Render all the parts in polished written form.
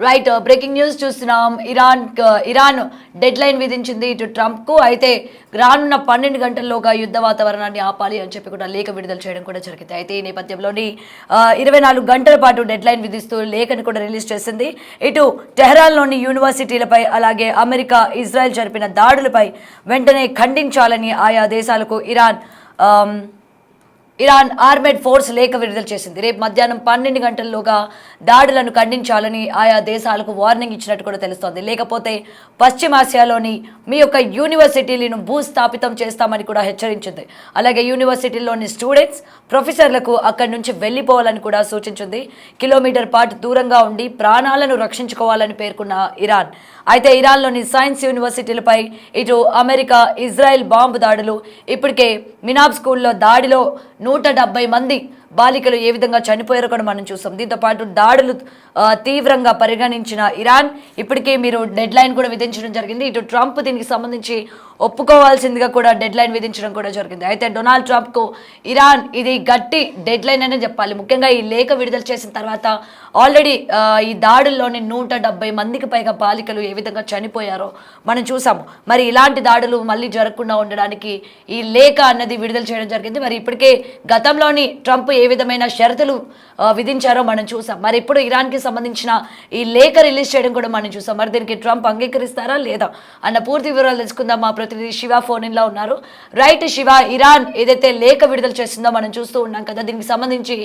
Right breaking news చూస్తున్నాం. Iran dead line విధించింది ఇటు ట్రంప్ కు. అయితే రానున్న 12 గంటల్లోగా యుద్ధ వాతావరణాన్ని ఆపాలి అని చెప్పి కూడా లేఖ విడుదల చేయడం కూడా జరిగింది. అయితే ఈ నేపథ్యంలోని 24 గంటల పాటు డెడ్ లైన్ విధిస్తూ లేఖను కూడా రిలీజ్ చేసింది. ఇటు టెహ్రాన్లోని యూనివర్సిటీలపై అలాగే అమెరికా ఇజ్రాయెల్ జరిపిన దాడులపై వెంటనే ఖండించాలని ఆయా దేశాలకు ఇరాన్ ఆర్మేడ్ ఫోర్స్ లేఖ విడుదల చేసింది. రేపు మధ్యాహ్నం 12 గంటల్లోగా దాడులను ఖండించాలని ఆయా దేశాలకు వార్నింగ్ ఇచ్చినట్టు కూడా తెలుస్తోంది. లేకపోతే పశ్చిమాసియాలోని మీ యొక్క యూనివర్సిటీలను భూస్థాపితం చేస్తామని కూడా హెచ్చరించింది. అలాగే యూనివర్సిటీల్లోని స్టూడెంట్స్ ప్రొఫెసర్లకు అక్కడి నుంచి వెళ్ళిపోవాలని కూడా సూచించింది. కిలోమీటర్ పాటు దూరంగా ఉండి ప్రాణాలను రక్షించుకోవాలని పేర్కొన్న ఇరాన్. అయితే ఇరాన్లోని సైన్స్ యూనివర్సిటీలపై ఇటు అమెరికా ఇజ్రాయెల్ బాంబు దాడులు, ఇప్పటికే మినాబ్ స్కూల్లో దాడిలో 170 మంది బాలికలు ఏ విధంగా చనిపోయారో కూడా మనం చూసాం. దీంతో పాటు దాడులు తీవ్రంగా పరిగణించిన ఇరాన్ ఇప్పటికే మీరు డెడ్ లైన్ కూడా విధించడం జరిగింది. ఇటు ట్రంప్ దీనికి సంబంధించి ఒప్పుకోవాల్సిందిగా కూడా డెడ్ లైన్ విధించడం కూడా జరిగింది. అయితే డొనాల్డ్ ట్రంప్కు ఇరాన్ ఇది గట్టి డెడ్ లైన్ అనే చెప్పాలి. ముఖ్యంగా ఈ లేఖ విడుదల చేసిన తర్వాత ఆల్రెడీ ఈ దాడుల్లోని 170 మందికి పైగా బాలికలు ఏ విధంగా చనిపోయారో మనం చూసాము. మరి ఇలాంటి దాడులు మళ్ళీ జరగకుండా ఉండడానికి ఈ లేఖ అన్నది విడుదల చేయడం జరిగింది. మరి ఇప్పటికే గతంలోని ట్రంప్ ఏ విధమైన షరతులు విధించారో మనం చూసాం. మరి ఇప్పుడు ఇరాన్కి సంబంధించిన ఈ లేఖ రిలీజ్ చేయడం కూడా మనం చూసాం. మరి దీనికి ట్రంప్ అంగీకరిస్తారా లేదా అన్న పూర్తి వివరాలు తెలుసుకుందాం. మా ప్రతినిధి శివ ఫోన్ ఇన్ లో ఉన్నారు. రైట్ శివ, ఇరాన్ ఏదైతే లేఖ విడుదల చేసిందో మనం చూస్తూ ఉన్నాం కదా, దీనికి సంబంధించి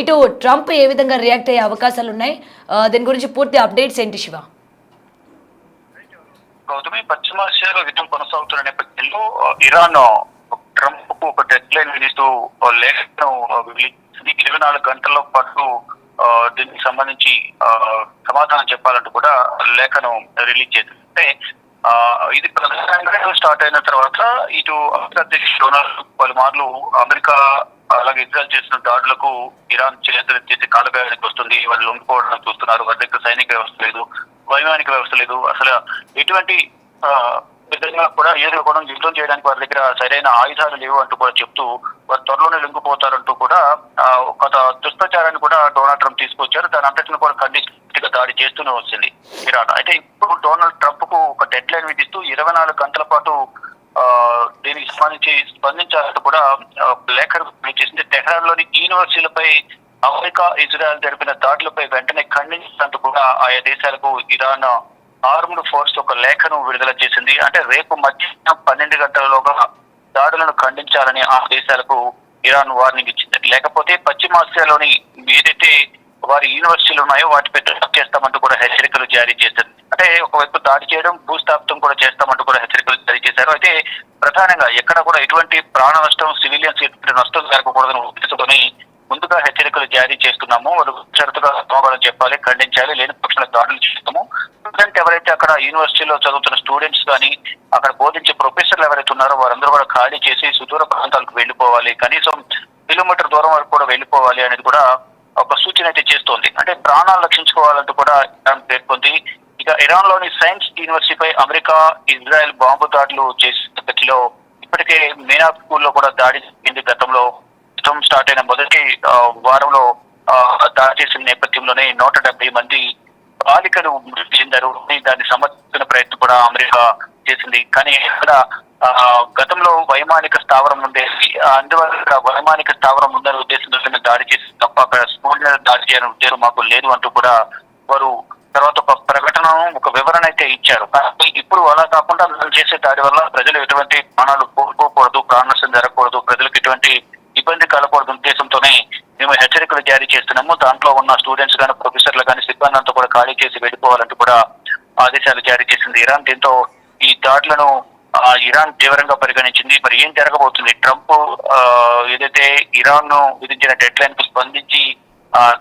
ఇటు ట్రంప్ ఏ విధంగా రియాక్ట్ అయ్యే అవకాశాలు ఉన్నాయి, దీని గురించి పూర్తి అప్డేట్స్ ఏంటి శివ? గౌతమి, పశ్చిమాసియాలో యుద్ధం కొనసాగుతున్న నేపథ్యంలో ఇరాన్ ట్రంప్ కు ఒక డెడ్ లైన్ విధిస్తూ లేఖను 24 గంటల పాటు దీనికి సంబంధించి సమాధానం చెప్పాలంటూ కూడా లేఖను రిలీజ్ చేసింది. అంటే ఇది ప్రధానంగా స్టార్ట్ అయిన తర్వాత ఇటు అమెరికా అధ్యక్షుడు డొనాల్డ్ పలుమార్లు అమెరికా అలాగే ఇజ్రాయెల్ చేసిన దాడులకు ఇరాన్ చేసి కాలగాయానికి వస్తుంది, వాళ్ళు లొంగిపోవడానికి చూస్తున్నారు, వారి దగ్గర సైనిక వ్యవస్థ లేదు, వైమానిక వ్యవస్థ లేదు, అసలు ఎటువంటి విధంగా కూడా ఏదో కూడా యుద్ధం చేయడానికి వారి దగ్గర సరైన ఆయుధాలు లేవు అంటూ కూడా చెప్తూ వారు త్వరలోనే లొంగిపోతారంటూ కూడా ఒక దుష్ప్రచారాన్ని కూడా డొనాల్డ్ ట్రంప్ తీసుకొచ్చారు. దాని అంతటిని కూడా ఖండిస్తూ దాడి చేస్తూనే వచ్చింది ఇరాన్. అయితే ఇప్పుడు డొనాల్డ్ ట్రంప్ కు ఒక డెడ్ లైన్ విధిస్తూ 24 గంటల పాటు దీనికి సంబంధించి స్పందించాలంటూ కూడా లేఖ చేసింది. టెహ్రాన్ లోని యూనివర్సిటీలపై అమెరికా ఇజ్రాయెల్ జరిపిన దాడులపై వెంటనే ఖండించాలంటూ కూడా ఆయా దేశాలకు ఇరాన్ ఆర్మ్డ్ ఫోర్స్ ఒక లేఖను విడుదల చేసింది. అంటే రేపు మధ్యాహ్నం 12 గంటలలోగా దాడులను ఖండించాలని ఆ దేశాలకు ఇరాన్ వార్నింగ్ ఇచ్చింది. లేకపోతే పశ్చిమాసియాలోని ఏదైతే వారి యూనివర్సిటీలు ఉన్నాయో వాటిపై దాడి చేస్తామంటూ కూడా హెచ్చరికలు జారీ చేసింది. అంటే ఒకవైపు దాడి చేయడం, భూస్థాపితం కూడా చేస్తామంటూ కూడా హెచ్చరికలు జారీ చేశారు. అయితే ప్రధానంగా ఎక్కడ కూడా ఎటువంటి ప్రాణ నష్టం, సివిలియన్స్ ఎటువంటి నష్టం జరగకూడదని ఉద్దేశించుకొని ముందుగా హెచ్చరికలు జారీ చేస్తున్నాము. వాళ్ళు షరతుగా సమాధానం చెప్పాలి, ఖండించాలి, లేని పక్షాల దాడులు చేస్తాము. ప్రజెంట్ ఎవరైతే అక్కడ యూనివర్సిటీలో చదువుతున్న స్టూడెంట్స్ కానీ అక్కడ బోధించే ప్రొఫెసర్లు ఎవరైతే ఉన్నారో వారందరూ కూడా ఖాళీ చేసి సుదూర ప్రాంతాలకు వెళ్ళిపోవాలి, కనీసం కిలోమీటర్ దూరం వరకు కూడా వెళ్ళిపోవాలి అనేది కూడా ఒక సూచన అయితే చేస్తోంది. అంటే ప్రాణాలు రక్షించుకోవాలంటూ కూడా ఇరాన్ పేర్కొంది. ఇక ఇరాన్ లోని సైన్స్ యూనివర్సిటీపై అమెరికా ఇజ్రాయెల్ బాంబు దాడులు చేసిన గతిలో ఇప్పటికే మీనాబ్ స్కూల్లో కూడా దాడి జరిగింది. గతంలో యుద్ధం స్టార్ట్ అయిన మొదటి వారంలో దాడి చేసిన నేపథ్యంలోనే 170 మంది బాలికలు మృతి చెందారు. దాన్ని సమర్థించిన ప్రయత్నం కూడా అమెరికా చేసింది. కానీ ఇక్కడ గతంలో వైమానిక స్థావరం ఉండేది, అందువల్ల వైమానిక స్థావరం ఉందనే ఉద్దేశంతో దాడి చేసి తప్ప అక్కడ స్కూల్ మీద దాడి చేయాలని ఉద్దేశం మాకు లేదు అంటూ కూడా వారు తర్వాత ఒక ప్రకటనను ఒక వివరణ అయితే ఇచ్చారు. కానీ ఇప్పుడు అలా కాకుండా మనం చేసే దాడి వల్ల ప్రజలు ఎటువంటి ప్రాణాలు కోల్పోకూడదు, ప్రాణ నష్టం జరగకూడదు, ప్రజలకు ఎటువంటి ఇబ్బంది కలగకూడదు ఉద్దేశంతోనే మేము హెచ్చరికలు జారీ చేస్తున్నాము. దాంట్లో ఉన్న స్టూడెంట్స్ కానీ ప్రొఫెసర్లు కానీ సిబ్బంది అంతా కూడా ఖాళీ చేసి వెళ్ళిపోవాలంటూ కూడా ఆదేశాలు జారీ చేసింది ఇరాన్. దీంతో ఈ దాడులను ఇరాన్ తీవ్రంగా పరిగణించింది. మరి ఏం జరగబోతుంది? ట్రంప్ ఏదైతే ఇరాన్ ను విధించిన డెడ్ లైన్ కు స్పందించి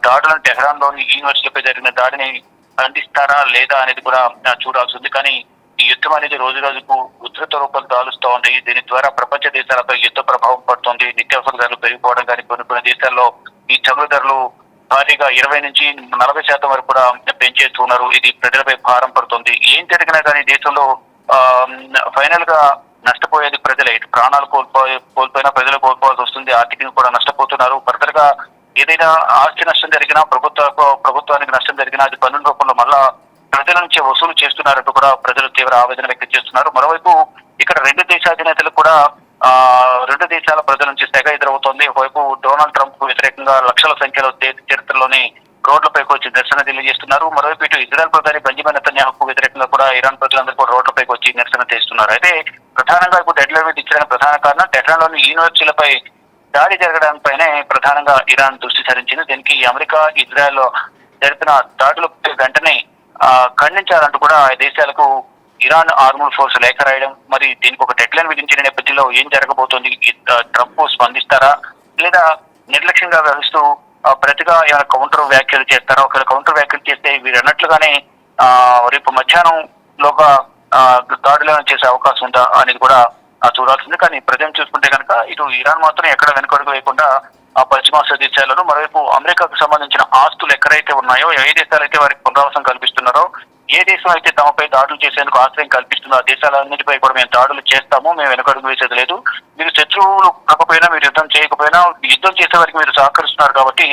దాడులను టెహ్రాన్ లోని యూనివర్సిటీపై జరిగిన దాడిని ఖండిస్తారా లేదా అనేది కూడా చూడాల్సి ఉంది. కానీ ఈ యుద్ధం అనేది రోజు రోజుకు ఉధృత రూపం దాలుస్తూ ఉంది. దీని ద్వారా ప్రపంచ దేశాలపై యుద్ధ ప్రభావం పడుతుంది. నిత్యావసర ధరలు పెరిగిపోవడం కానీ కొన్ని దేశాల్లో ఈ చమురు ధరలు భారీగా 20 నుంచి 40% వరకు కూడా పెంచేస్తున్నారు. ఇది ప్రజలపై భారం పడుతుంది. ఏం జరిగినా కానీ దేశంలో ఫైనల్ గా నష్టపోయేది ప్రజలే. ప్రాణాలు కోల్పోయినా ప్రజలు కోల్పోవాల్సి వస్తుంది. ఆర్థికంగా కూడా నష్టపోతున్నారు. ఫర్దర్ గా ఏదైనా ఆస్తి నష్టం జరిగినా ప్రభుత్వానికి నష్టం జరిగినా అది పన్నుల రూపంలో మళ్ళా ప్రజల నుంచి వసూలు చేస్తున్నారంటూ కూడా ప్రజలు తీవ్ర ఆవేదన వ్యక్తం చేస్తున్నారు. మరోవైపు ఇక్కడ రెండు దేశాధినేతలు కూడా రెండు దేశాల ప్రజల నుంచి తెగ ఎదురవుతోంది. ఒకవైపు డొనాల్డ్ ట్రంప్ కు వ్యతిరేకంగా లక్షల సంఖ్యలో దేశ చరిత్రలోని రోడ్లపైకి వచ్చి నిరసన తెలియజేస్తున్నారు. మరోవైపు ఇటు ఇజ్రాయెల్ ప్రధాని బెంజమిన్ నెతన్యాహుకు వ్యతిరేకంగా కూడా ఇరాన్ ప్రజలందరూ కూడా రోడ్లపైకి వచ్చి నిరసన చేస్తున్నారు. అయితే ప్రధానంగా ఇప్పుడు డెడ్ లైన్ మీద ఇచ్చిన ప్రధాన కారణం టెహ్రాన్లోని యూనివర్సిటీలపై దాడి జరగడంపైనే ప్రధానంగా ఇరాన్ దృష్టి సారించింది. దీనికి అమెరికా ఇజ్రాయెల్ జరిపిన దాడులపై వెంటనే ఖండించాలంటూ కూడా ఆ దేశాలకు ఇరాన్ ఆర్మడ్ ఫోర్స్ లేఖ రాయడం, మరి దీనికి ఒక డెడ్ లైన్ విధించిన నేపథ్యంలో ఏం జరగబోతోంది, ట్రంప్ స్పందిస్తారా లేదా నిర్లక్ష్యంగా వ్యవహరిస్తూ ప్రతిగా ఏమైనా కౌంటర్ వ్యాఖ్యలు చేస్తారా? ఒకవేళ కౌంటర్ వ్యాఖ్యలు చేస్తే వీరు అన్నట్లుగానే రేపు మధ్యాహ్నంలోగా దాడులను చేసే అవకాశం ఉందా అనేది కూడా చూడాల్సింది. కానీ ప్రజెంట్ చూసుకుంటే కనుక ఇటు ఇరాన్ మాత్రం ఎక్కడ వెనుకడుగు వేయకుండా ఆ పశ్చిమాసియా దేశాలను, మరోవైపు అమెరికాకు సంబంధించిన ఆస్తులు ఎక్కడైతే ఉన్నాయో, ఏ దేశాలైతే వారికి పునరావాసం కల్పిస్తున్నారో, ఏ దేశం అయితే తమపై దాడులు చేసేందుకు ఆశ్రయం కల్పిస్తుందో ఆ దేశాలన్నిటిపై కూడా మేము దాడులు చేస్తాము, మేము వెనుకడుగు వేసేది లేదు, మీరు శత్రువులు కాకపోయినా, మీరు యుద్ధం చేయకపోయినా యుద్ధం చేసే వారికి మీరు సహకరిస్తున్నారు కాబట్టి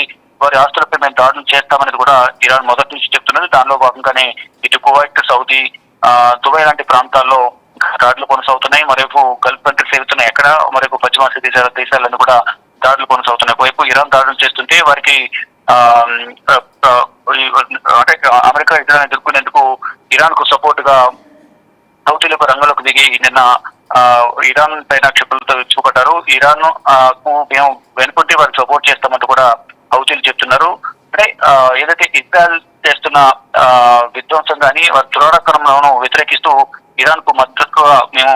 వారి ఆస్తులపై మేము దాడులు చేస్తామనేది కూడా ఇరాన్ మొదటి నుంచి చెప్తున్నది. దానిలో భాగంగానే ఇటు కువైట్, సౌదీ, దుబాయ్ లాంటి ప్రాంతాల్లో దాడులు కొనసాగుతున్నాయి. మరోవైపు గల్ఫ్ కంట్రీస్ ఏవుతున్నాయి ఎక్కడ, మరోవైపు పశ్చిమాసియా దేశాలను కూడా దాడులు కొనసాగుతున్నాయి. ఒకవైపు ఇరాన్ దాడులు చేస్తుంటే వారికి అంటే అమెరికా ఇజ్రాయెల్ ఎదుర్కొనేందుకు ఇరాన్ కు సపోర్ట్ గా హౌతీలకు రంగంలోకి దిగి నిన్న ఇరాన్ పైన క్షిపణులతో చూపడ్డారు. ఇరాన్ కు మేము వెనుకుంటే వారికి సపోర్ట్ చేస్తామంటూ కూడా హౌతీలు చెప్తున్నారు. అంటే ఏదైతే ఇజ్రాయెల్ చేస్తున్న విధ్వంసం కానీ వారి దురాక్రమణను వ్యతిరేకిస్తూ ఇరాన్ కు మద్దతుగా మేము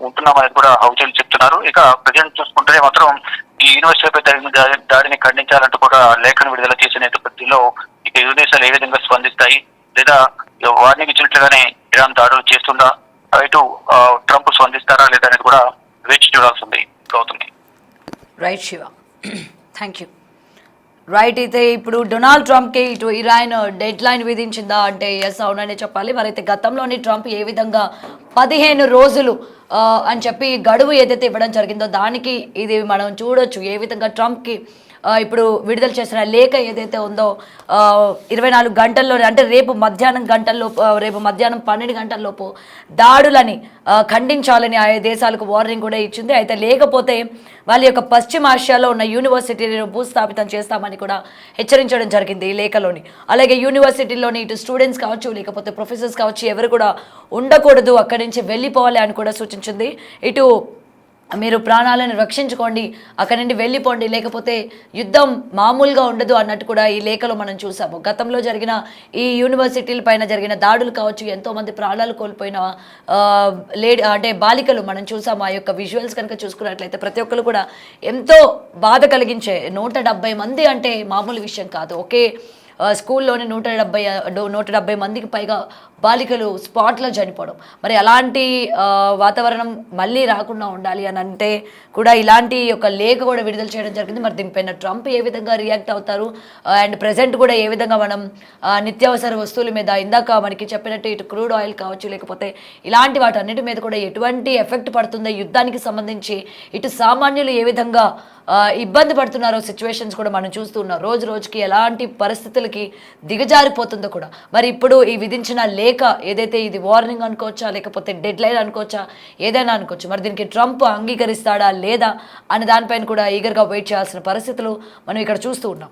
ఉంటున్నామనేది కూడా హౌతీలు చెప్తున్నారు. ఇక ప్రజెంట్ చూసుకుంటే మాత్రం ఈ యూనివర్సిటీపై జరిగిన దాడిని ఖండించాలంటూ కూడా లేఖను విడుదల చేసిన నేపథ్యంలో ఇక ఇరు దేశాలు ఏ విధంగా స్పందిస్తాయి, లేదా వార్నింగ్ ఇచ్చినట్లుగానే ఇరాన్ దాడులు చేస్తుందా, ఇటు ట్రంప్ స్పందిస్తారా లేదా అనేది కూడా వేచి చూడాల్సింది అవుతుంది. Right Shiva, thank you. Right, అయితే ఇప్పుడు డొనాల్డ్ ట్రంప్కి ఇటు ఇరాన్ డెడ్ లైన్ విధించిందా అంటే ఎస్ అవుననే చెప్పాలి. మరైతే గతంలోని ట్రంప్ ఏ విధంగా 15 రోజులు అని చెప్పి గడువు ఏదైతే ఇవ్వడం జరిగిందో దానికి ఇది మనం చూడొచ్చు ఏ విధంగా ట్రంప్కి ఇప్పుడు విడుదల చేసిన లేఖ ఏదైతే ఉందో 24 గంటల్లో అంటే రేపు మధ్యాహ్నం 12 గంటల్లోపు దాడులని ఖండించాలని ఆయా దేశాలకు వార్నింగ్ కూడా ఇచ్చింది. అయితే లేకపోతే వాళ్ళ యొక్క పశ్చిమాసియాలో ఉన్న యూనివర్సిటీలను భూస్థాపితం చేస్తామని కూడా హెచ్చరించడం జరిగింది ఈ లేఖలోని. అలాగే యూనివర్సిటీలోని ఇటు స్టూడెంట్స్ కావచ్చు, లేకపోతే ప్రొఫెసర్స్ కావచ్చు, ఎవరు కూడా ఉండకూడదు, అక్కడి నుంచి వెళ్ళిపోవాలి అని కూడా సూచించింది. ఇటు మీరు ప్రాణాలను రక్షించుకోండి, అక్కడి నుండి వెళ్ళిపోండి, లేకపోతే యుద్ధం మామూలుగా ఉండదు అన్నట్టు కూడా ఈ లేఖలో మనం చూసాము. గతంలో జరిగిన ఈ యూనివర్సిటీల పైన జరిగిన దాడులు కావచ్చు, ఎంతోమంది ప్రాణాలు కోల్పోయిన అంటే బాలికలు మనం చూసాము. ఆ యొక్క విజువల్స్ కనుక చూసుకున్నట్లయితే ప్రతి ఒక్కరు కూడా ఎంతో బాధ కలిగించే 170 మంది అంటే మామూలు విషయం కాదు. ఒకే స్కూల్లోనే 170 మందికి పైగా బాలికలు స్పాట్లో చనిపోవడం. మరి అలాంటి వాతావరణం మళ్ళీ రాకుండా ఉండాలి అని అంటే కూడా ఇలాంటి ఒక లేఖ కూడా విడుదల చేయడం జరిగింది. మరి దీనిపైన ట్రంప్ ఏ విధంగా రియాక్ట్ అవుతారు అండ్ ప్రజెంట్ కూడా ఏ విధంగా మనం నిత్యావసర వస్తువుల మీద ఇందాక మనకి చెప్పినట్టు ఇటు క్రూడ్ ఆయిల్ కావచ్చు, లేకపోతే ఇలాంటి వాటన్నిటి మీద కూడా ఎటువంటి ఎఫెక్ట్ పడుతుందో యుద్ధానికి సంబంధించి, ఇటు సామాన్యులు ఏ విధంగా ఇబ్బంది పడుతున్నారో సిచ్యువేషన్స్ కూడా మనం చూస్తున్నాం. రోజు రోజుకి ఎలాంటి పరిస్థితులకి దిగజారిపోతుందో కూడా. మరి ఇప్పుడు ఈ విధించిన లేఖ ఏదైతే ఇది వార్నింగ్ అనుకోవచ్చా, లేకపోతే డెడ్ లైన్ అనుకోవచ్చా, ఏదైనా అనుకోవచ్చు. మరి దీనికి ట్రంప్ అంగీకరిస్తాడా లేదా అనే దానిపైన కూడా ఈగర్గా వెయిట్ చేయాల్సిన పరిస్థితులు మనం ఇక్కడ చూస్తూ ఉన్నాం.